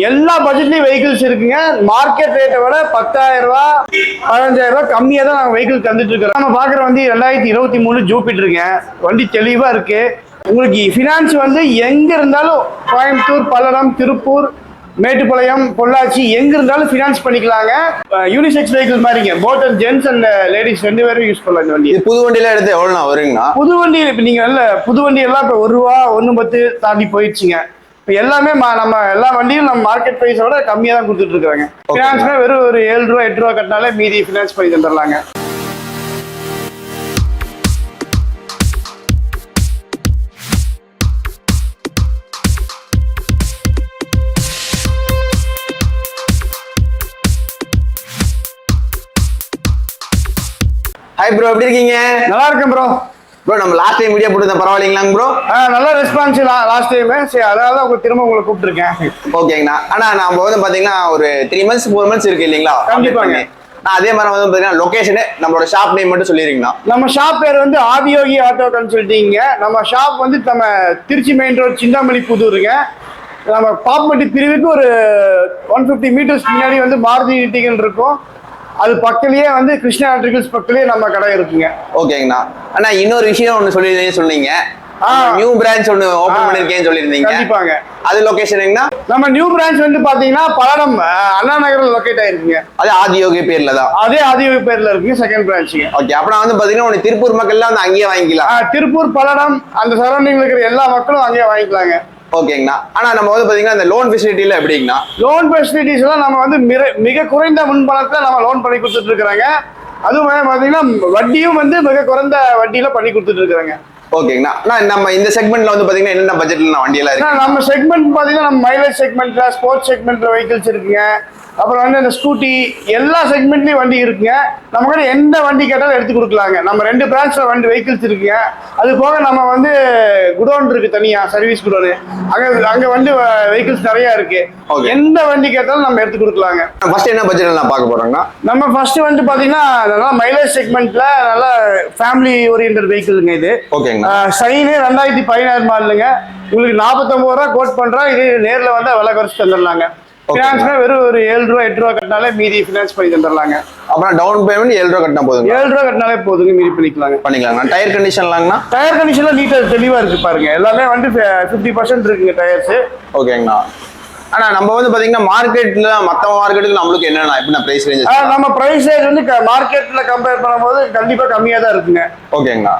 எல்லா பட்ஜெட்லயும் வெஹிக்கிள்ஸ் இருக்குங்க. மார்க்கெட் ரேட்டை விட 10,000 ரூபாய் 15,000 ரூபாய் கம்மியா தான் நாங்கள் வெஹிக்கிள் தந்துட்டு இருக்கிறோம். நம்ம பாக்குற வண்டி 2023 ஜூபிட்டருங்க. வண்டி தெளிவா இருக்கு. உங்களுக்கு ஃபினான்ஸ் வந்து எங்க இருந்தாலும் கோயம்புத்தூர், பல்லடம், திருப்பூர், மேட்டுப்பாளையம், பொள்ளாச்சி எங்க இருந்தாலும் ஃபினான்ஸ் பண்ணிக்கலாங்க. யூனிசெக்ஸ் வெஹிக்கிள் மாதிரிங்க. Both and gents and ladies 2 பேரும் யூஸ் பண்ணலாம் இந்த வண்டி. புது வண்டியில எடுத்து எவ்வளோ வருங்கண்ணா? புது வண்டி இப்போ நீங்க புது வண்டி எல்லாம் இப்போ 1 ரூபா 1.10 தாண்டி போயிடுச்சுங்க. இப்போ எல்லாமே நம்ம எல்லா வண்டியும் நம்ம மார்க்கெட் ப்ரைஸோட கம்மியாக தான் கொடுத்துட்டு இருக்காங்க. ஃபினான்ஸ்னா வெறும் ஒரு 7 ரூபா 8 ரூபா கட்டினாலே மீதி ஃபினான்ஸ் பண்ணி தந்துடலாங்க. ஹாய் ப்ரோ, எப்படி இருக்கீங்க? நல்லா இருக்கேன் ப்ரோ. ப்ரோ, நம்ம லாஸ்ட் டைம் வீடியோ போட்டு பரவாயில்லைங்களாங்க ப்ரோ? நல்ல ரெஸ்பான்ஸ் லாஸ்ட் டைம். சரி, அதனால தான் திரும்ப உங்களை கூப்பிட்டுருக்கேன். ஓகேங்கண்ணா. ஆனா நம்ம வந்து பாத்தீங்கன்னா ஒரு 3 months 4 months இருக்கு இல்லைங்களா? கண்டிப்பாங்க. அதே மாதிரி வந்து பாத்தீங்கன்னா லொகேஷன், நம்மளோட ஷாப் நேம் மட்டும் சொல்லிருங்கண்ணா. நம்ம ஷாப் பேர் வந்து ஆதியோகி ஆட்டோ கன்சல்டிங்க. நம்ம ஷாப் வந்து நம்ம திருச்சி மெயின் ரோட் சிந்தாமணி புதூருங்க. நம்ம பாப்பமட்டி பிரிவுக்கு ஒரு 150 மீட்டர்ஸ் முன்னாடி வந்து மாருதி டிகன் இருக்கும். அது பக்கத்துலயே வந்து கிருஷ்ணா எலக்ட்ரிக்கல்ஸ் பக்கத்துலயே நம்ம கடை இருக்குங்க. ஓகேங்கண்ணா. ஆனா இன்னொரு விஷயம் ஒண்ணு சொன்னீங்க, நியூ பிரான்ச் ஒன்னு ஓபன் பண்ணிருக்கேன்னு சொல்லிருந்தீங்க. கண்டிப்பாங்க. அது லொகேஷன் எங்கண்ணா? நம்ம நியூ பிரான்ச் வந்து பாத்தீங்கன்னா பல்லடம் அண்ணா நகர்ல லொகேட் ஆயிருக்குங்க. அது ஆதியோகி பேர்ல தான். அதே ஆதியோகி பேர்ல இருக்குங்க, செகண்ட் பிரான்ச்சுங்க. ஓகே. அப்புறம் வந்து பாத்தீங்கன்னா உங்க திருப்பூர் மக்கள் வந்து அங்கேயே வாங்கிக்கலாம். திருப்பூர், பல்லடம் அந்த சரௌண்டிங்ல இருக்கிற எல்லா மக்களும் அங்கேயே வாங்கிக்கலாங்க. ஓகேங்கண்ணா. ஆனா நம்ம வந்து பாத்தீங்கன்னா இந்த லோன் ஃபெசிலிட்டில எப்படிங்கண்ணா? லோன் ஃபெசிலிட்டிஸ் எல்லாம் நம்ம வந்து மிக குறைந்த முன்பணத்தை நம்ம லோன் பண்ணி கொடுத்துட்டு இருக்கிறாங்க. அதுவும் பாத்தீங்கன்னா வட்டியும் வந்து மிக குறைந்த வட்டியில பண்ணி கொடுத்துட்டு இருக்கிறாங்க. ஓகேங்கண்ணா. நம்ம இந்த செக்மெண்ட்ல வந்து பாத்தீங்கன்னா என்னென்ன பட்ஜெட்ல வண்டி எல்லாம் இருக்கு? நம்ம செக்மெண்ட் பாத்தீங்கன்னா நம்ம மைலேஜ் செக்மெண்ட்ல, ஸ்போர்ட்ஸ் செக்மெண்ட்ல வெஹிக்கிள்ஸ் இருக்குங்க. அப்புறம் வந்து இந்த ஸ்கூட்டி எல்லா செக்மெண்ட்லயும் வண்டி இருக்குங்க. நம்ம கிட்ட எந்த வண்டி கேட்டாலும் எடுத்து கொடுக்கலாங்க. நம்ம 2 பிரான்ச்ல வண்டி வெஹிக்கிள்ஸ் இருக்குங்க. அது போக நம்ம வந்து குடோன் இருக்கு, தனியா சர்வீஸ் குடோனு. அங்க வந்து வெஹிக்கிள்ஸ் நிறைய இருக்கு. எந்த வண்டி கேட்டாலும் நம்ம எடுத்து கொடுக்கலாங்க. ஃபர்ஸ்ட் என்ன பட்ஜெட்ல நான் பார்க்க போறோம்னா, நம்ம ஃபர்ஸ்ட் வந்து பாத்தீங்கன்னா நல்லா மைலேஜ் செக்மெண்ட்ல நல்லா ஃபேமிலி ஓரியன்டட் வெஹிக்கிள்ங்க இது. ஓகேங்க. சைனு 2016 மாடலுங்க. உங்களுக்கு 49 ரூபா கோட் பண்றோம். இது நேர்ல வந்தா விலை குறைச்சு தந்துடலாங்க. ஃபினான்ஸ்னா வெறும் ஒரு 7 ரூபா 8 ரூபா கட்டினாலே மீதி ஃபினான்ஸ் பண்ணி தந்துடலாங்க. அப்புறம் டவுன் பேமெண்ட் 7 ரூபா கட்டினா போதுங்க. 7 ரூபா கட்டினாலே போதுங்க, மீதி பண்ணிக்கலாங்க. டயர் கண்டிஷன்லாங்கண்ணா? டயர் கண்டிஷன்ல நீட்டா தெளிவா இருக்கு பாருங்க. எல்லாமே வந்து 50% இருக்குங்க டயர்ஸ். ஓகேங்கண்ணா. ஆனா நம்ம வந்து பாத்தீங்கன்னா மார்க்கெட்ல மத்த மார்க்கெட்டுக்கு நம்மளுக்கு என்னன்னா எப்படின்னா பிரைஸ் ரேஞ்ச்? நம்ம பிரைஸ் ரேஞ்ச் வந்து மார்க்கெட்ல கம்பேர் பண்ணும்போது கண்டிப்பா கம்மியா தான் இருக்குங்க. ஓகேங்கண்ணா.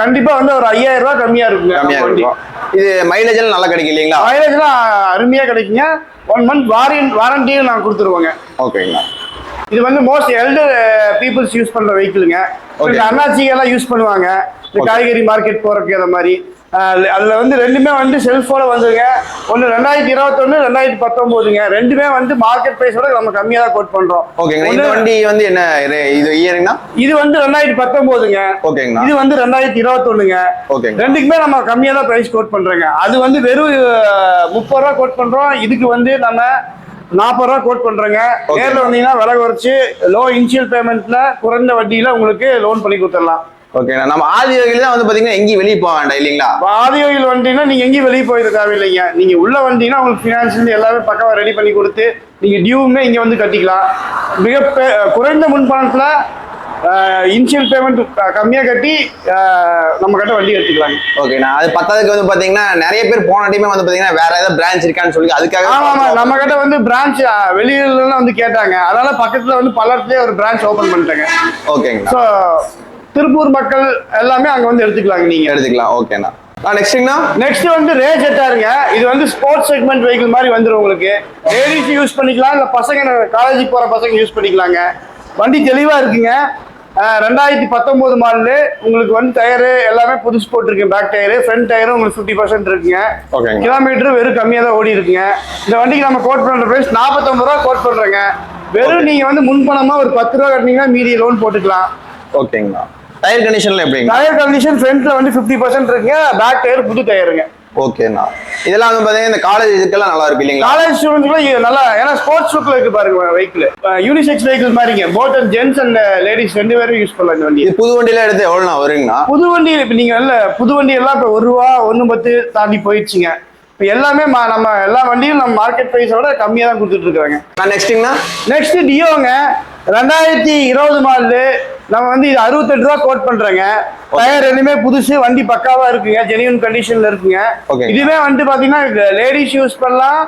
கண்டிப்பா வந்து ஒரு 5000 ரூபாய் கம்மியா இருக்குங்க. இது மைலேஜ் எல்லாம் நல்லா கிடைக்கும் இல்லைங்களா? மைலேஜ் எல்லாம் அருமையா கிடைக்குங்க. 1 month வாரண்டியும் நான் கொடுத்துருவோங்க. ஓகேங்கண்ணா. இது வந்து மோஸ்ட் எல்டர் பீப்புள்ஸ் யூஸ் பண்ற வெஹிக்கிளுங்க. அண்ணாச்சிங்க எல்லாம் யூஸ் பண்ணுவாங்க. இந்த காய்கறி மார்க்கெட் போறதுக்கு அந்த மாதிரி. அதுல வந்து ரெண்டுமே வந்து செல்ஃபோட வந்துருங்க. ஒன்னு 2021, 2019ங்க. ரெண்டுமே வந்து மார்க்கெட் பிரைஸோட நம்ம கம்மியா தான் கோட் பண்றோம். ஓகேங்க. இந்த வண்டி வந்து என்ன இது இயர்னா? இது வந்து 2019ங்க. ஓகேங்க. இது வந்து 2021ங்க. ஓகேங்க. ரெண்டுக்குமே நம்ம கம்மியா தான் பிரைஸ் கோட் பண்றோங்க. அது வந்து வெறும் 30 ரூபா கோட் பண்றோம். இதுக்கு வந்து நம்ம 40 ரூபா கோட் பண்றோங்க. நேர்ல வந்தீங்கன்னா விலை குறைச்சு லோ இனிஷியல் பேமெண்ட்ல குறைந்த வட்டியில உங்களுக்கு லோன் பண்ணி கொடுத்துடலாம். ஓகே. நம்ம ஆதியோகில தான் வந்து பாத்தீங்கன்னா எங்கேயும் வெளியே போக வேண்டாம் இல்லைங்களா? ஆதியோகில் வந்தீங்கன்னா நீங்க எங்கேயும் வெளியே போயிட தேவையில்லைங்க. நீங்க உள்ள வந்தீங்கன்னா உங்களுக்கு ஃபினான்ஷியல் எல்லாமே பக்கவா ரெடி பண்ணி கொடுத்து நீங்க டியூவுமே இங்க வந்து கட்டிக்கலாம். மிக குறைந்த முன்பணத்துல இனிஷியல் பேமெண்ட் கம்மியா கட்டி நம்ம கிட்ட வண்டி எடுத்துக்கலாங்க. ஓகேண்ணா. அது பத்தாவதுக்கு வந்து பாத்தீங்கன்னா நிறைய பேர் போன டைமே வந்து பாத்தீங்கன்னா வேற ஏதாவது பிரான்ச் இருக்கான்னு சொல்லி அதுக்காக. ஆமா, நம்ம கிட்ட வந்து பிரான்ச் வெளியில வந்து கேட்டாங்க. அதனால பக்கத்துல வந்து பல்லடத்துலயே ஒரு பிரான்ச் ஓபன் பண்ணிட்டாங்க. ஓகேங்க. ஸோ திருப்பூர் மக்கள் எல்லாமே அங்க வந்து எடுத்துக்கலாங்க. நீங்க எடுத்துக்கலாம். ஓகேண்ணா. நெக்ஸ்ட் வந்து ரேஜ் எட்டாருங்க. இது வந்து ஸ்போர்ட்ஸ் செக்மெண்ட் வெஹிக்கிள் மாதிரி வந்துடும். உங்களுக்கு லேடிஸ் யூஸ் பண்ணிக்கலாம், இல்ல பசங்க காலேஜ் போற பசங்க யூஸ் பண்ணிக்கலாங்க. வண்டி தெளிவா இருக்குங்க. 2019 மாடலு. உங்களுக்கு வந்து டயரு எல்லாமே புதுசு போட்டிருக்கு. பேக் டயரு, ஃப்ரண்ட் டயரும் உங்களுக்கு 50% இருக்குங்க. கிலோமீட்டர் வெறும் கம்மியா தான் ஓடி இருக்குங்க. இந்த வண்டிக்கு நம்ம கோட் பண்ற பிரைஸ் 49 ரூபா கோட் பண்றேங்க. வெறும் நீங்க வந்து முன்பணமா ஒரு 10 ரூபா கட்டினீங்கன்னா மீதி லோன் போட்டுக்கலாம். ஓகேங்களா. டயர் கண்டிஷன்ல எப்படிங்க? டயர் கண்டிஷன் ஃப்ரண்ட்ல வந்து 50% இருக்குங்க. பேக் டயர் புது டயருங்க. ஓகேண்ணா. இதெல்லாம் வந்து பாத்தீங்கன்னா இந்த காலேஜ் இதுக்கெல்லாம் நல்லா இருக்கு இல்லைங்களா? காலேஜ் ஸ்டூடெண்ட்ஸ்க்கு நல்லா, ஏன்னா ஸ்போர்ட்ஸ் லுக்ல இருக்கு பாருங்க வெஹிக்கிள். யூனிசெக்ஸ் வெஹிக்கிள் மாதிரிங்க. Both and gents and ladies 2 பேரும் யூஸ் பண்ணலாம் இந்த வண்டி. இது புது வண்டியில எடுத்து எவ்வளவு வருங்கண்ணா? புது வண்டி இப்ப நீங்க புது வண்டி எல்லாம் இப்ப 1 ரூபா 1.10 தாண்டி போயிடுச்சுங்க. இப்போ எல்லாமே நம்ம எல்லா வண்டியும் நம்ம மார்க்கெட் ப்ரைஸோட கம்மியாக தான் கொடுத்துட்டு இருக்காங்க. நெக்ஸ்ட்டுங்கண்ணா நெக்ஸ்ட் டியோங்க 2020 மாடலு. நம்ம வந்து இது 68 ரூபா கோட் பண்றேங்க. டயர் ரெண்டுமே புதுசு, வண்டி பக்காவா இருக்குங்க, ஜெனியூன் கண்டிஷன்ல இருக்குங்க. இதுவே வந்துட்டு பாத்தீங்கன்னா லேடிஸ் யூஸ் பண்ணலாம்,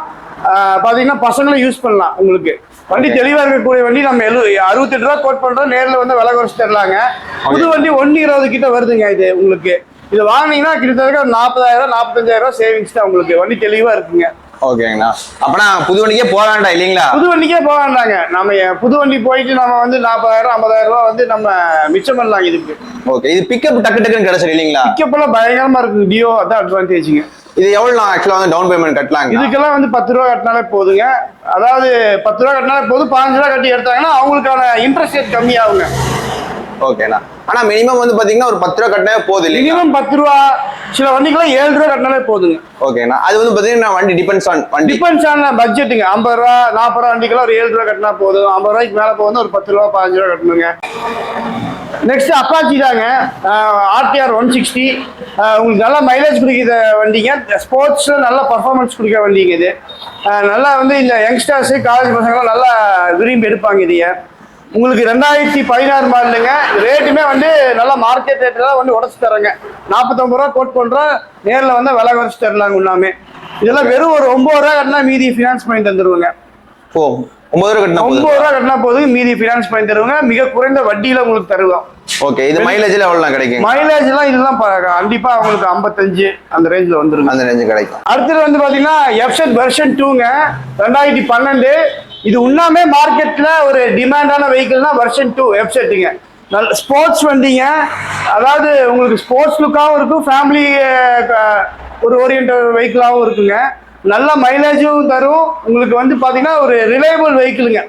பாத்தீங்கன்னா பசங்களும் யூஸ் பண்ணலாம். உங்களுக்கு வண்டி தெளிவா இருக்கக்கூடிய வண்டி நம்ம 68 ரூபா கோட் பண்றோம். நேரில் வந்து விலை குறைச்சு தரலாங்க. புது வண்டி 120 கிட்ட வருதுங்க. இது உங்களுக்கு இது வாங்கினீங்கன்னா கிட்டத்தட்ட 40,000 45,000 சேவிங்ஸ் தான். உங்களுக்கு வண்டி தெளிவா இருக்குங்க. ஓகேங்கண்ணா. அப்பனா புது வண்டிக்கே போக வேண்டாம் இல்லைங்களா? புது வண்டிக்கே போக வேண்டாங்க. நம்ம புது வண்டி போயிட்டு நம்ம வந்து 40,000 50,000 ரூபா வந்து நம்ம மிச்சம் பண்ணலாம் இதுக்கு. ஓகே. இது பிக்கப் டக்கு டக்குன்னு கிடைச்சிடும் இல்லைங்களா? பிக்கப் எல்லாம் பயங்கரமா இருக்கு. டியோ அதான் அட்வான்டேஜ்ங்க. இது எவ்வளவு ஆக்சுவலா வந்து டவுன் பேமெண்ட் கட்டலாங்க? இதுக்கெல்லாம் வந்து 10 ரூபா கட்டினாலே போதுங்க. அதாவது 10 ரூபா கட்டினாலே போதும். 15 ரூபா கட்டி எடுத்தாங்கன்னா அவங்களுக்கான இன்ட்ரெஸ்ட் ரேட் கம்மியாகுங்க. ஓகேண்ணா. ஆனா மினிமம் வந்து பாத்தீங்கன்னா ஒரு 10 ரூபா கட்டினாலே போதும். மினிமம் 10 ரூபா, சில வண்டிக்கெல்லாம் 7 ரூபா கட்டினாலே போதுங்க. ஓகேண்ணா. அது வந்து பாத்தீங்கன்னா வண்டி டிபெண்ட்ஸ் ஆன் பட்ஜெட்டுங்க. 50 ரூபா 40 ரூபா வண்டிக்கெல்லாம் ஒரு 7 ரூபா கட்டினா போதும். 50 ரூபாய்க்கு மேல போகுது ஒரு 10 ரூபா 15 ரூபா கட்டணுங்க. நெக்ஸ்ட் அப்பாச்சி தாங்க. RTR 160 உங்களுக்கு நல்லா மைலேஜ் கொடுக்குற வண்டிங்க. ஸ்போர்ட்ஸ் நல்ல பர்ஃபார்மன்ஸ் கொடுக்குற வண்டிங்க இது. நல்லா வந்து இந்த யங்ஸ்டர்ஸ் காலேஜ் பசங்களாம் நல்லா விரும்பி எடுப்பாங்க இதைய. உங்களுக்கு 2016 மாடலுங்க. ரேட்டுமே வந்து நல்லா மார்க்கெட் ரேட்ல வந்து உடச்சு தரேங்க. 49 ரூபா கோட் பண்றோம். நேரில் வந்து விலை குறைச்சு தரலாங்க. ஒன்றாமே இதெல்லாம் வெறும் ஒரு 9 ரூபா கட்டினா மீதி ஃபினான்ஸ் பண்ணி தந்துருவாங்க. 9 ரூபா கட்டினா போதும், மீதி ஃபினான்ஸ் பண்ணி தருவாங்க. மிக குறைந்த வட்டியில உங்களுக்கு தருவோம். ஓகே. இது மைலேஜ்ல எவ்வளவு கிடைக்கும்? மைலேஜ்லாம் இதெல்லாம் கண்டிப்பா உங்களுக்கு 55 அந்த ரேஞ்சில் வந்துருங்க. அந்த ரேஞ்ச் கிடைக்கும். அடுத்தது வந்து பாத்தீங்கன்னா FZ வெர்ஷன் 2ங்க 2012. இது உண்மையாமே மார்க்கெட்ல ஒரு டிமாண்டான வெஹிக்கிள்னா வெர்ஷன் 2 FZங்க. நல்ல ஸ்போர்ட்ஸ் வண்டிங்க. அதாவது உங்களுக்கு ஸ்போர்ட்ஸ் லுக்காகவும் இருக்கும், ஃபேமிலி ஒரு ஓரியன்ட் வெஹிக்கிளாகவும் இருக்குங்க. நல்ல மைலேஜும் தரும். உங்களுக்கு வந்து பாத்தீங்கன்னா ஒரு ரிலையபிள் வெஹிக்கிளுங்க.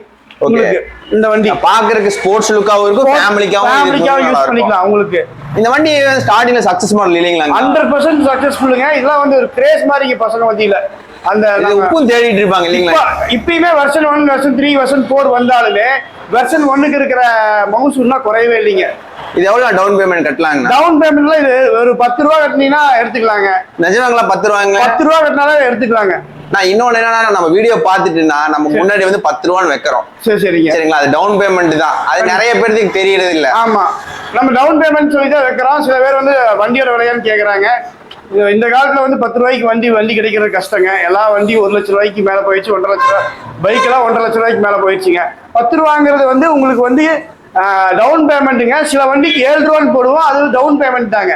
உங்களுக்கு இந்த வண்டி பாக்குறதுக்கு ஸ்போர்ட்ஸ் லுக்காவும் இருக்கும், ஃபேமிலிக்காவும் யூஸ் பண்ணிக்கலாம். உங்களுக்கு இந்த வண்டி ஸ்டார்டிங்ல சக்சஸ் மாடல் இல்லைங்களா? 100% சக்சஸ்ஃபுல்லுங்க. இதெல்லாம் வந்து ஒரு கிரேஸ் மாதிரி பசங்க வண்டியில அந்த உப்பும் தேடிட்டு இருப்பாங்க இல்லைங்களா? இப்பயுமே வெர்ஷன் 1 வெர்ஷன் 3 வெர்ஷன் 4 வந்தாலுமே வெர்ஷன் 1க்கு இருக்கிற மவுஸ் இன்னும் குறையவே இல்லைங்க. இது எவ்வளவு டவுன் பேமெண்ட் கட்டலாங்க? டவுன் பேமெண்ட்ல இது ஒரு 10 ரூபா கட்டினீங்கன்னா எடுத்துக்கலாங்க. நிஜமாங்களா? 10 ரூபாங்க? 10 ரூபா கட்டினாலே எடுத்துக்கலாங்க. நான் இன்னொன்னு என்னன்னா, நம்ம வீடியோ பார்த்துட்டுனா நம்ம முன்னாடி வந்து 10 ரூபான்னு வைக்கிறோம். சரிங்களா? அது டவுன் பேமெண்ட் தான். அது நிறைய பேருக்கு தெரியறது இல்ல. ஆமா, நம்ம டவுன் பேமெண்ட் சொல்லி தான் வைக்கிறோம். சில பேர் வந்து வண்டியோட விலையான்னு கேக்குறாங்க. இந்த காலத்துல வந்து 10 ரூபாய்க்கு வண்டி கிடைக்கிறது கஷ்டங்க. எல்லா வண்டியும் 1 லட்சம் ரூபாய்க்கு மேல போயிடுச்சு. 1.5 லட்ச ரூபாய் பைக் எல்லாம் 1.5 லட்சம் ரூபாய்க்கு மேல போயிடுச்சுங்க. 10 ரூபாங்கிறது வந்து உங்களுக்கு வந்து டவுன் பேமெண்ட்டுங்க. சில வண்டிக்கு 7 ரூபான்னு போடுவோம், அது டவுன் பேமெண்ட் தாங்க.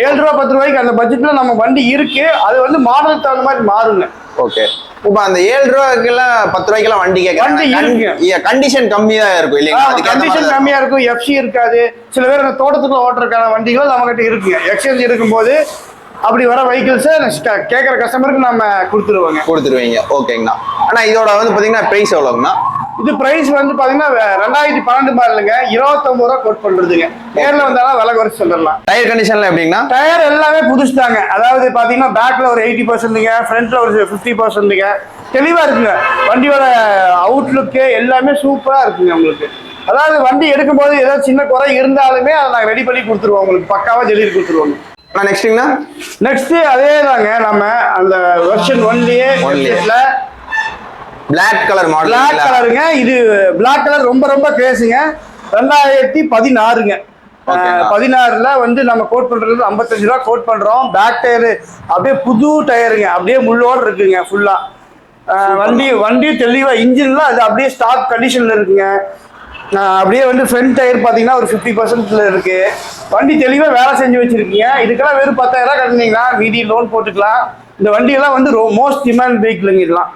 7 ரூபா 10 ரூபாய்க்கு அந்த பட்ஜெட்ல நம்ம வண்டி இருக்கு. அது வந்து மாடலுக்கு தகுந்த மாதிரி மாறுங்க. ஓகே. இப்போ அந்த 7 ரூபாய்க்கெல்லாம் 10 ரூபாய்க்கெல்லாம் வண்டி கேட்கறாங்க. கண்டிஷன் கம்மியா இருக்கும் இல்லைங்களா? கண்டிஷன் கம்மியா இருக்கும். FC இருக்காது. சில பேர் அந்த தோட்டத்துக்குள்ள ஓட்டுறதுக்கான வண்டிகளும் நம்ம கிட்ட இருக்குங்க. எக்ஸ்சேஞ்ச் இருக்கும்போது அப்படி வர வெஹிக்கிள்ஸை கேட்குற கஸ்டமருக்கு நம்ம கொடுத்துருவீங்க. ஓகேங்கண்ணா. ஆனா இதோட வந்து பாத்தீங்கன்னா பிரைஸ் எவ்வளோங்கண்ணா? இது பிரைஸ் வந்து பாத்தீங்கன்னா 2012 மாடலுங்க. 29 ரூபா கோட் பண்றதுங்க. நேரில் வந்தாலும் விலை குறைச்சு சொல்லிடலாம். டயர் கண்டிஷன்ல எப்படிங்கன்னா? டயர் எல்லாமே புதுசு தாங்க. அதாவது பாத்தீங்கன்னா பேக்ல ஒரு 80%ங்க, ஃப்ரண்ட்ல ஒரு 50%ங்க. தெளிவா இருக்குங்க. வண்டியோட அவுட்லுக்கு எல்லாமே சூப்பரா இருக்குங்க. உங்களுக்கு அதாவது வண்டி எடுக்கும்போது ஏதாவது சின்ன குறை இருந்தாலுமே அதை நாங்கள் ரெடி பண்ணி கொடுத்துருவோம். உங்களுக்கு பக்காவா டெலிவரி கொடுத்துருவோங்க. நெக்ஸ்ட் அதே தாங்க. நம்ம அந்த வெர்ஷன் 1லயே பிளாக் கலர் மாடல். பிளாக் கலருங்க. இது பிளாக் கலர் ரொம்ப ரொம்ப கிரேஸுங்க. 2016ங்க. 16ல வந்து நம்ம கோட் பண்றது 55 ரூபா கோட் பண்றோம். பேக் டயரு அப்படியே புது டயருங்க. அப்படியே முள்ளோடு இருக்குங்க ஃபுல்லா. வண்டி தெளிவா இன்ஜின்லாம் அது அப்படியே ஸ்டாக் கண்டிஷன்ல இருக்குங்க. அப்படியே வந்து ஃப்ரண்ட் டயர் பார்த்தீங்கன்னா ஒரு 50%ல இருக்கு. வண்டி தெளிவாக வேலை செஞ்சு வச்சிருக்கீங்க. இதுக்கெல்லாம் வெறும் 10,000 ரூபா கட்டினீங்கன்னா மீதி லோன் போட்டுக்கலாம். இந்த வண்டியெல்லாம் வந்து மோஸ்ட் டிமாண்ட் வெஹிக்கிளுங்க இதெல்லாம்.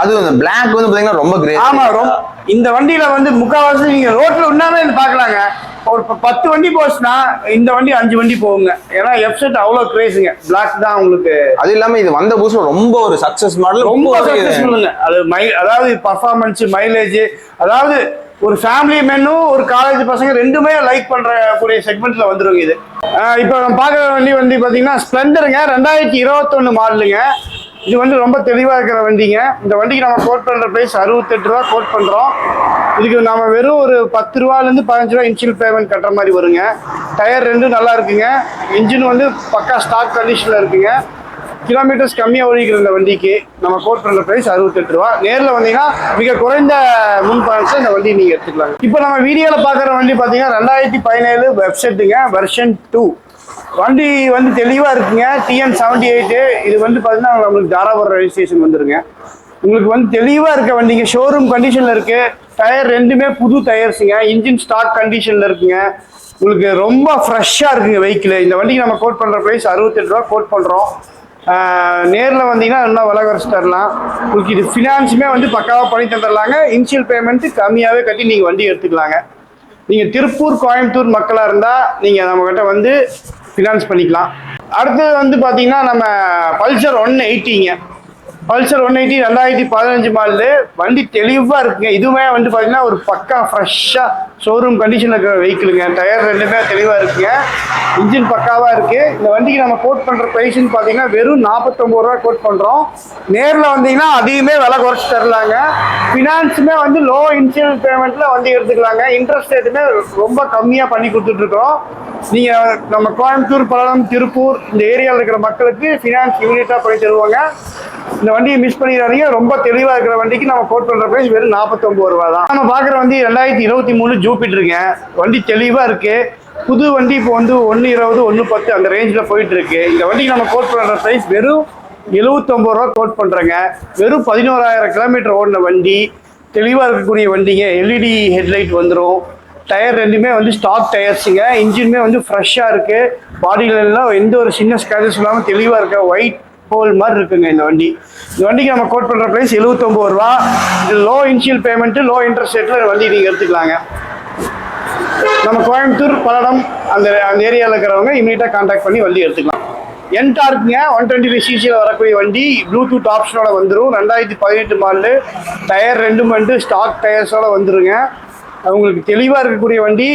அது அந்த பிளாக் வந்து பாத்தீங்கன்னா ரொம்ப கிரேட். ஆமா, இந்த வண்டியில வந்து முக்கால்வாசி நீங்க ரோட்ல உண்ணாமே பாக்கலாங்க. ஒரு 10 வண்டி போச்சுன்னா இந்த வண்டி 5 வண்டி போகுங்க. ஏன்னா FZ அவ்வளவு கிரேஸுங்க. பிளாக் தான் உங்களுக்கு. அது இல்லாம இது வந்த புதுசுல ரொம்ப ஒரு சக்சஸ் மாடல். ரொம்ப சக்சஸ்ஃபுல்லுங்க. அது அதாவது பர்ஃபார்மன்ஸ், மைலேஜ், அதாவது ஒரு ஃபேமிலி மென்னும் ஒரு காலேஜ் பசங்க ரெண்டுமே லைக் பண்ற கூடிய செக்மெண்ட்ல வந்துருங்க இது. இப்போ நம்ம பார்க்குற வண்டி பார்த்தீங்கன்னா ஸ்ப்ளெண்டருங்க. 2021 மாடலுங்க. இது வந்து ரொம்ப தெளிவாக இருக்கிற வண்டிங்க. இந்த வண்டிக்கு நம்ம கோட் பண்ணுற ப்ரைஸ் 68 ரூபா கோட் பண்ணுறோம். இதுக்கு நம்ம வெறும் ஒரு 10 ரூபாலேருந்து 15 ரூபா இன்ஷியல் பேமெண்ட் கட்டுற மாதிரி வருங்க. டயர் ரெண்டும் நல்லா இருக்குங்க. இன்ஜின் வந்து பக்கா ஸ்டாக் கண்டிஷனில் இருக்குங்க. கிலோமீட்டர்ஸ் கம்மியாக ஓடிக்கிற இந்த வண்டிக்கு நம்ம கோட் பண்ணுற ப்ரைஸ் 68 ரூபா. நேரில் வந்தீங்கன்னா மிக குறைந்த முன்பணத்தில் இந்த வண்டி நீங்கள் எடுத்துக்கலாங்க. இப்போ நம்ம வீடியோவில் பார்க்குற வண்டி பார்த்தீங்கன்னா 2017 வெப்செட்டுங்க, வெர்ஷன் 2. வண்டி வந்து தெளிவாக இருக்குங்க. TN78. இது வந்து பார்த்தீங்கன்னா நம்மளுக்கு தாராபுரம் ரெஜிஸ்ட்ரேஷன் வந்துருங்க. உங்களுக்கு வந்து தெளிவாக இருக்க வண்டிங்க, ஷோரூம் கண்டிஷனில் இருக்குது. டயர் ரெண்டுமே புது டயர்ஸுங்க. இன்ஜின் ஸ்டாக் கண்டிஷனில் இருக்குங்க. உங்களுக்கு ரொம்ப ஃப்ரெஷ்ஷாக இருக்குங்க வெஹிக்கிள். இந்த வண்டிக்கு நம்ம கோட் பண்ணுற ப்ரைஸ் 68 ரூபா கோட் பண்ணுறோம். நேரில் வந்தீங்கன்னா இன்னும் விலை குறைச்சி தரலாம். உங்களுக்கு இது ஃபினான்ஸுமே வந்து பக்காவாக பண்ணி தந்துடலாங்க. இனிஷியல் பேமெண்ட்டு கம்மியாகவே கட்டி நீங்கள் வண்டி எடுத்துக்கலாங்க. நீங்கள் திருப்பூர் கோயம்புத்தூர் மக்களாக இருந்தால் நீங்கள் நம்மக்கிட்ட வந்து ஃபினான்ஸ் பண்ணிக்கலாம். அடுத்தது வந்து பார்த்தீங்கன்னா நம்ம பல்சர் 180ங்க. Pulsar 180 2015 model. வண்டி தெளிவாக இருக்குங்க. இதுவுமே வந்து பார்த்தீங்கன்னா ஒரு பக்கா ஃப்ரெஷ்ஷாக ஷோரூம் கண்டிஷனில் இருக்கிற வெஹிக்கிளுங்க. டயர் ரெண்டுமே தெளிவாக இருக்குங்க. இன்ஜின் பக்காவாக இருக்குது. இந்த வண்டிக்கு நம்ம கோட் பண்ணுற ப்ரைஸ்ன்னு பார்த்தீங்கன்னா வெறும் 49 ரூபா கோட் பண்ணுறோம். நேரில் வந்தீங்கன்னா அதிகமே விலை குறைச்சி தரலாங்க. ஃபினான்ஸுமே வந்து லோ இனிஷியல் பேமெண்ட்டில் வண்டி எடுத்துக்கலாங்க. இன்ட்ரெஸ்ட் ரேட்டுமே ரொம்ப கம்மியாக பண்ணி கொடுத்துட்ருக்கோம். நீங்கள் நம்ம கோயம்புத்தூர், பல்லடம், திருப்பூர் இந்த ஏரியாவில் இருக்கிற மக்களுக்கு ஃபினான்ஸ் யூனிட்டாக பண்ணி தருவாங்க. இந்த வண்டியை மிஸ் பண்ணிடாதீங்க. ரொம்ப தெளிவாக இருக்கிற வண்டிக்கு நம்ம கோட் பண்ணுற ப்ரைஸ் வெறும் 49 ரூபா தான். நம்ம பார்க்குற வண்டி 2023 ஜூபிட்டருங்க. வண்டி தெளிவாக இருக்குது. புது வண்டி இப்போ வந்து 120, 110 அந்த ரேஞ்சில் போயிட்டு இருக்கு. இந்த வண்டிக்கு நம்ம கோட் பண்ணுற ப்ரைஸ் வெறும் 79 ரூபா கோட் பண்ணுறேங்க. வெறும் 11,000 கிலோமீட்டர் ஓடின வண்டி. தெளிவாக இருக்கக்கூடிய வண்டிங்க. LED ஹெட்லைட் வந்துடும். டயர் ரெண்டுமே வந்து ஸ்டாக் டயர்ஸுங்க. இன்ஜினுமே வந்து ஃப்ரெஷ்ஷாக இருக்குது. பாடியிலெல்லாம் எந்த ஒரு சின்ன ஸ்க்ராச்சஸ் இல்லாமல் தெளிவாக இருக்க ஒயிட் ஹோல் மாதிரி இருக்குங்க இந்த வண்டி. இந்த வண்டிக்கு நம்ம கோட் பண்ணுற ப்ரைஸ் 79 ரூபா. இது low initial payment, low interest ரேட்டில் வண்டி நீங்கள் எடுத்துக்கலாங்க. நம்ம கோயம்புத்தூர், பல்லடம் அந்த ஏரியாவில் இருக்கிறவங்க இமீடியட்டாக கான்டாக்ட் பண்ணி வண்டி எடுத்துக்கலாம். என்டார்க்குங்க 125 சிசியில் வரக்கூடிய வண்டி. ப்ளூடூத் ஆப்ஷனோட வந்துடும். 2018 மாடலு. டயர் ரெண்டும் வந்து ஸ்டாக் டயர்ஸோட வந்துருங்க. உங்களுக்கு தெளிவாக இருக்கக்கூடிய வண்டி.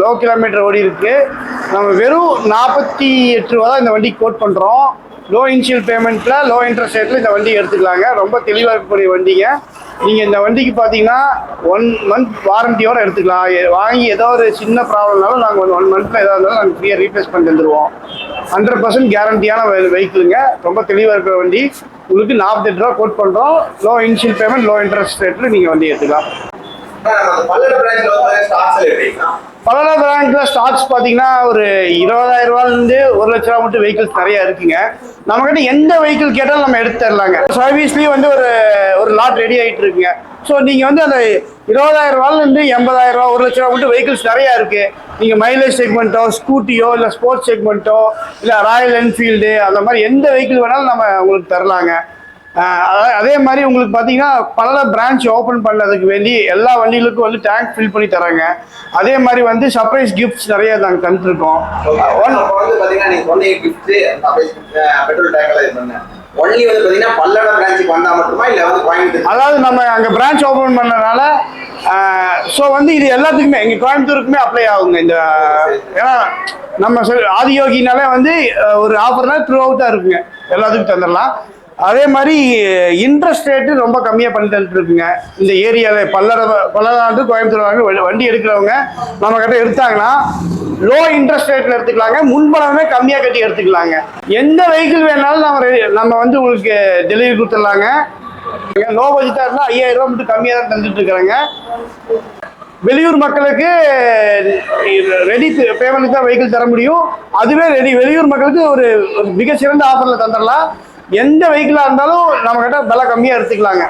லோ கிலோமீட்டர் ஓடி இருக்குது. நம்ம வெறும் 48 ரூபா தான் இந்த வண்டிக்கு கோட் பண்ணுறோம். லோ இனிஷியல் பேமெண்ட்டில், லோ இன்ட்ரெஸ்ட் ரேட்டில் இந்த வண்டி எடுத்துக்கலாங்க. ரொம்ப தெளிவாக இருக்கக்கூடிய வண்டிங்க. நீங்கள் இந்த வண்டிக்கு பார்த்தீங்கன்னா 1 மந்த் வாரண்டியோடு எடுத்துக்கலாம். வாங்கி ஏதோ ஒரு சின்ன ப்ராப்ளம்னாலும் நாங்கள் 1 மந்த்தில் எதாவது இருந்தாலும் நாங்கள் ஃப்ரீயாக ரீப்ளேஸ் பண்ணி தந்துடுவோம். 100% கேரண்டியான வெஹிக்கிளுங்க. ரொம்ப தெளிவாக இருக்கிற வண்டி. உங்களுக்கு 48 ரூபா கோட் பண்ணுறோம். Low initial payment, low interest ரேட்டில் நீங்கள் வண்டி எடுத்துக்கலாம். பல்லடம் பிராண்ட்ல ஸ்டாக்ஸ் பார்த்தீங்கன்னா ஒரு 20,000 ரூபாயிலிருந்து 1 லட்ச ரூபா மட்டும் வெஹிக்கிள்ஸ் நிறைய இருக்குங்க. நம்மகிட்ட எந்த வெஹிக்கிள் கேட்டாலும் நம்ம எடுத்து தரலாங்க. சர்வீஸ்லேயும் வந்து ஒரு லாட் ரெடி ஆகிட்டு இருக்குங்க. ஸோ நீங்கள் வந்து அந்த 20,000 ரூபாயிலிருந்து 80,000 ரூபா, 1 லட்ச ரூபா மட்டும் வெஹிக்கிள்ஸ் நிறையா இருக்குது. நீங்கள் மைலேஜ் செக்மெண்ட்டோ, ஸ்கூட்டியோ, இல்லை ஸ்போர்ட்ஸ் செக்மெண்ட்டோ, இல்லை ராயல் என்ஃபீல்டு அந்த மாதிரி எந்த வெஹிக்கிள் வேணாலும் நம்ம உங்களுக்கு தரலாங்க. அதே மாதிரி உங்களுக்கு பார்த்தீங்கன்னா பல பிரான்ச் ஓப்பன் பண்ணதுக்கு வேண்டி எல்லா வண்டிகளுக்கும் வந்து டேங்க் ஃபில் பண்ணி தராங்க. அதே மாதிரி வந்து சர்ப்ரைஸ் கிஃப்ட்ஸ் நிறைய நாங்கள் தந்துருக்கோம். அதாவது நம்ம அங்கே பிரான்ச் ஓப்பன் பண்ணனால ஸோ வந்து இது எல்லாத்துக்குமே எங்கள் கோயம்புத்தூருக்குமே அப்ளை ஆகுங்க. இந்த ஏன்னா நம்ம ஆதியோகினாலே வந்து ஒரு ஆஃபர்னால் த்ரூ அவுட்டாக இருக்குங்க. எல்லாத்துக்கும் தந்துடலாம். அதே மாதிரி இன்ட்ரெஸ்ட் ரேட்டு ரொம்ப கம்மியாக பண்ணி தந்துட்டுருக்குங்க. இந்த ஏரியாவில் பல்லடம் கோயம்புத்தூர் வண்டி எடுக்கிறவங்க நம்மக்கிட்ட எடுத்தாங்கன்னா லோ இன்ட்ரெஸ்ட் ரேட்டில் எடுத்துக்கலாங்க. முன்பணமே கம்மியாக கட்டி எடுத்துக்கலாங்க. எந்த வெஹிக்கிள் வேணாலும் நம்ம வந்து உங்களுக்கு டெலிவரி கொடுத்துடலாங்க. லோ பட்ஜெட்டாக இருந்தால் 5,000 ரூபா மட்டும் கம்மியாக தான் தந்துட்டு இருக்கிறாங்க. வெளியூர் மக்களுக்கு ரெடி பேமெண்ட் தான் வெஹிக்கிள் தர முடியும். அதுவே வெளியூர் மக்களுக்கு ஒரு மிகச்சிறந்த ஆஃபரில் தந்துடலாம். எந்த வெஹிக்கிளாக இருந்தாலும் நம்மக்கிட்ட விலை கம்மியாக எடுத்துக்கலாங்க.